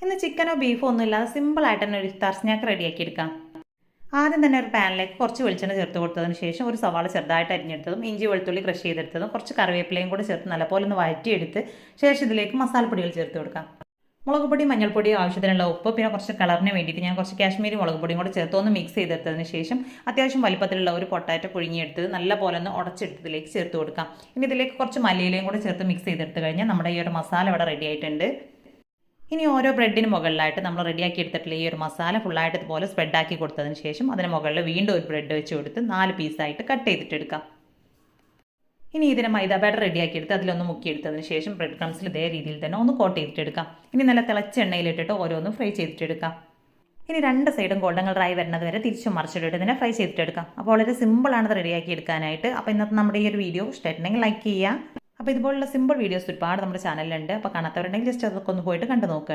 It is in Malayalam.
ഇന്ന് ചിക്കനോ ബീഫോ ഒന്നും ഇല്ലാതെ സിമ്പിളായിട്ട് തന്നെ ഒരു ഇഫ്താർ സ്നാക്ക് റെഡിയാക്കി എടുക്കാം. ആദ്യം തന്നെ ഒരു പാനിലേക്ക് കുറച്ച് വെളിച്ചെണ്ണ ചേർത്ത് കൊടുത്തതിന് ശേഷം ഒരു സവാള ചെറുതായിട്ട് അരിഞ്ഞെടുത്തതും ഇഞ്ചി വെളുത്തുള്ളി ക്രഷ് ചെയ്തെടുത്തതും കുറച്ച് കറിവേപ്പിലയും കൂടി ചേർത്ത് നല്ലപോലെ ഒന്ന് വഴറ്റിയെടുത്ത് ശേഷം ഇതിലേക്ക് മസാലപ്പൊടികൾ ചേർത്ത് കൊടുക്കാം. മുളക് പൊടി, മഞ്ഞൾപ്പൊടി, ആവശ്യത്തിനുള്ള ഉപ്പ്, പിന്നെ കുറച്ച് കളറിന് വേണ്ടിയിട്ട് ഞാൻ കുറച്ച് കാശ്മീരി മുളക് പൊടിയും കൂടി ചേർത്ത് ഒന്ന് മിക്സ് ചെയ്തെടുത്തതിന് ശേഷം അത്യാവശ്യം വലിപ്പത്തിലുള്ള ഒരു പൊട്ടാറ്റോ പുഴുങ്ങിയെടുത്ത് നല്ലപോലെ ഒന്ന് ഉടച്ചെടുത്തതിലേക്ക് ചേർത്ത് കൊടുക്കാം. ഇനി ഇതിലേക്ക് കുറച്ച് മല്ലിയിലയും കൂടി ചേർത്ത് മിക്സ് ചെയ്തെടുത്ത് കഴിഞ്ഞാൽ നമ്മുടെ ഈ ഒരു മസാല ഇവിടെ റെഡി ആയിട്ടുണ്ട്. ഇനി ഓരോ ബ്രെഡിന് മുകളിലായിട്ട് നമ്മൾ റെഡിയാക്കി എടുത്തിട്ടുള്ള ഈ ഒരു മസാല ഫുള്ളായിട്ട് ഇതുപോലെ സ്പ്രെഡാക്കി കൊടുത്തതിന് ശേഷം അതിന് മുകളിൽ വീണ്ടും ഒരു ബ്രെഡ് വെച്ച് കൊടുത്ത് 4 പീസായിട്ട് കട്ട് ചെയ്തിട്ടെടുക്കാം. ഇനി ഇതിനെ മൈദ ബാറ്റർ റെഡിയാക്കി എടുത്ത് അതിലൊന്ന് മുക്കിയെടുത്തതിന് ശേഷം ബ്രെഡ് ക്രംസിൽ ഇതേ രീതിയിൽ തന്നെ ഒന്ന് കോട്ട് ചെയ്തിട്ടെടുക്കാം. ഇനി നല്ല തിളച്ച എണ്ണയിലിട്ടിട്ട് ഓരോന്നും ഫ്രൈ ചെയ്തിട്ടെടുക്കാം. ഇനി 2 സൈഡും ഗോൾഡൻ കളറായി വരുന്നത് വരെ തിരിച്ചും മറിച്ചിട്ടിട്ട് ഇതിനെ ഫ്രൈ ചെയ്തിട്ടെടുക്കാം. അപ്പോൾ വളരെ സിമ്പിളാണ് ഇത് റെഡിയാക്കി എടുക്കാനായിട്ട്. അപ്പോൾ ഇന്നത്തെ നമ്മുടെ ഈ ഒരു വീഡിയോ ഇഷ്ടമായിട്ടുണ്ടെങ്കിൽ ലൈക്ക് ചെയ്യുക. അപ്പോൾ ഇതുപോലുള്ള സിമ്പിൾ വീഡിയോസ് ഒരുപാട് നമ്മുടെ ചാനലിലുണ്ട്. അപ്പോൾ കാണാത്തവരുണ്ടെങ്കിൽ ജസ്റ്റ് അതൊക്കെ ഒന്ന് പോയിട്ട് കണ്ടു നോക്കുക.